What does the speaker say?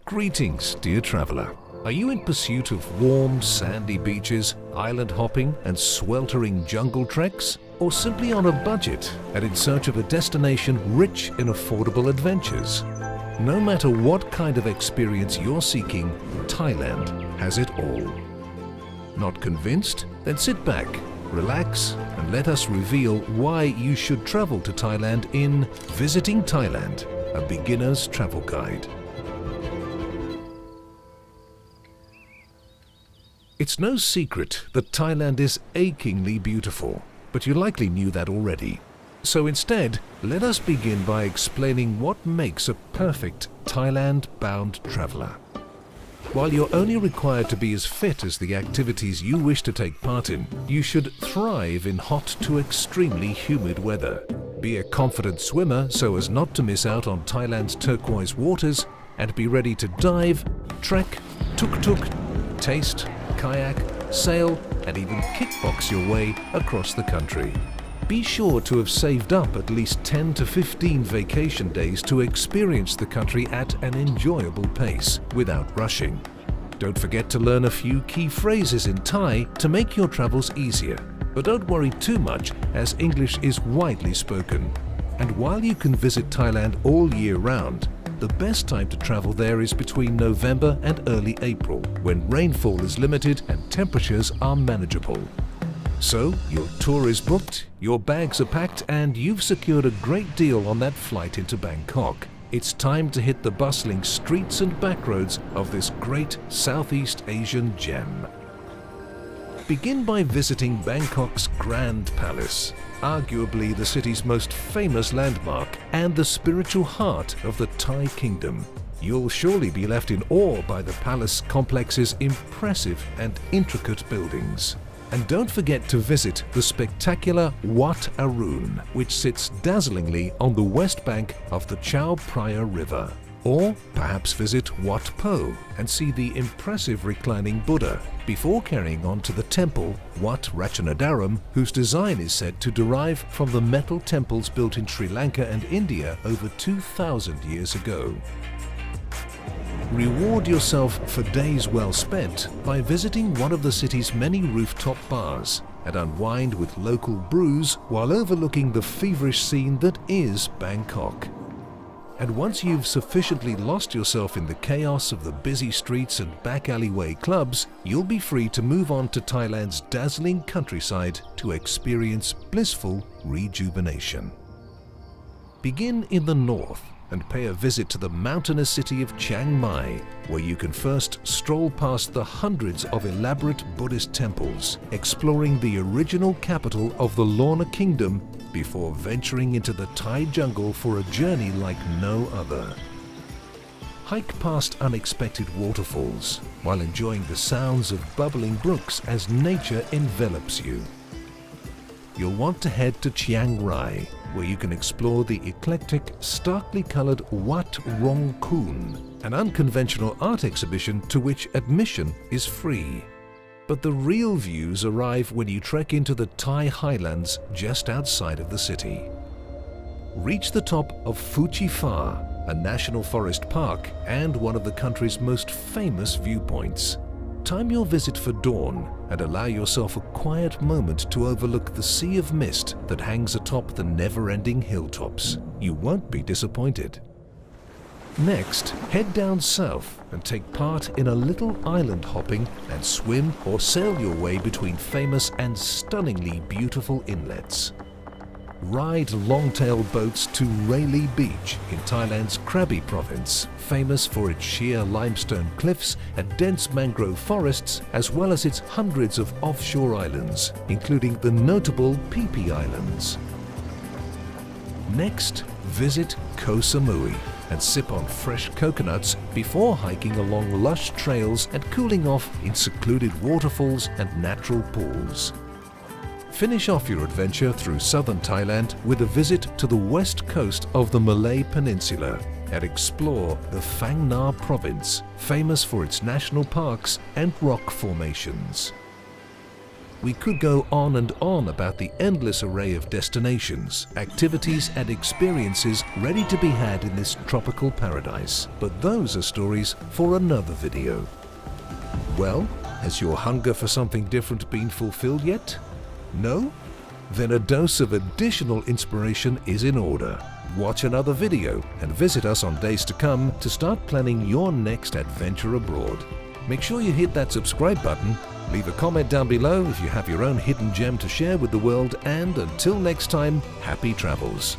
Greetings, dear traveler. Are you in pursuit of warm, sandy beaches, island hopping and sweltering jungle treks? Or simply on a budget and in search of a destination rich in affordable adventures? No matter what kind of experience you're seeking, Thailand has it all. Not convinced? Then sit back, relax, and let us reveal why you should travel to Thailand in Visiting Thailand, a beginner's travel guide. It's no secret that Thailand is achingly beautiful, but you likely knew that already. So instead, let us begin by explaining what makes a perfect Thailand-bound traveler. While you're only required to be as fit as the activities you wish to take part in, you should thrive in hot to extremely humid weather. Be a confident swimmer so as not to miss out on Thailand's turquoise waters, and be ready to dive, trek, tuk-tuk, taste, kayak, sail, and even kickbox your way across the country. Be sure to have saved up at least 10 to 15 vacation days to experience the country at an enjoyable pace without rushing. Don't forget to learn a few key phrases in Thai to make your travels easier. But don't worry too much, as English is widely spoken. And while you can visit Thailand all year round, the best time to travel there is between November and early April, when rainfall is limited and temperatures are manageable. So, your tour is booked, your bags are packed, and you've secured a great deal on that flight into Bangkok. It's time to hit the bustling streets and backroads of this great Southeast Asian gem. Begin by visiting Bangkok's Grand Palace, arguably the city's most famous landmark and the spiritual heart of the Thai kingdom. You'll surely be left in awe by the palace complex's impressive and intricate buildings. And don't forget to visit the spectacular Wat Arun, which sits dazzlingly on the west bank of the Chao Phraya River. Or perhaps visit Wat Po and see the impressive reclining Buddha, before carrying on to the temple Wat Ratchanadaram, whose design is said to derive from the metal temples built in Sri Lanka and India over 2,000 years ago. Reward yourself for days well spent by visiting one of the city's many rooftop bars and unwind with local brews while overlooking the feverish scene that is Bangkok. And once you've sufficiently lost yourself in the chaos of the busy streets and back alleyway clubs, you'll be free to move on to Thailand's dazzling countryside to experience blissful rejuvenation. Begin in the north and pay a visit to the mountainous city of Chiang Mai, where you can first stroll past the hundreds of elaborate Buddhist temples, exploring the original capital of the Lorna Kingdom before venturing into the Thai jungle for a journey like no other. Hike past unexpected waterfalls while enjoying the sounds of bubbling brooks as nature envelops you. You'll want to head to Chiang Rai, where you can explore the eclectic, starkly colored Wat Rong Khun, an unconventional art exhibition to which admission is free. But the real views arrive when you trek into the Thai highlands just outside of the city. Reach the top of Fuji Pha, a national forest park and one of the country's most famous viewpoints. Time your visit for dawn and allow yourself a quiet moment to overlook the sea of mist that hangs atop the never-ending hilltops. You won't be disappointed. Next, head down south and take part in a little island hopping and swim or sail your way between famous and stunningly beautiful inlets. Ride long-tail boats to Railly Beach in Thailand's Krabi province, famous for its sheer limestone cliffs and dense mangrove forests, as well as its hundreds of offshore islands, including the notable Phi Phi Islands. Next, visit Koh Samui and sip on fresh coconuts before hiking along lush trails and cooling off in secluded waterfalls and natural pools. Finish off your adventure through southern Thailand with a visit to the west coast of the Malay Peninsula and explore the Phang Nga province, famous for its national parks and rock formations. We could go on and on about the endless array of destinations, activities and experiences ready to be had in this tropical paradise. But those are stories for another video. Well, has your hunger for something different been fulfilled yet? No? Then a dose of additional inspiration is in order. Watch another video and visit us on days to come to start planning your next adventure abroad. Make sure you hit that subscribe button, leave a comment down below if you have your own hidden gem to share with the world, and until next time, happy travels.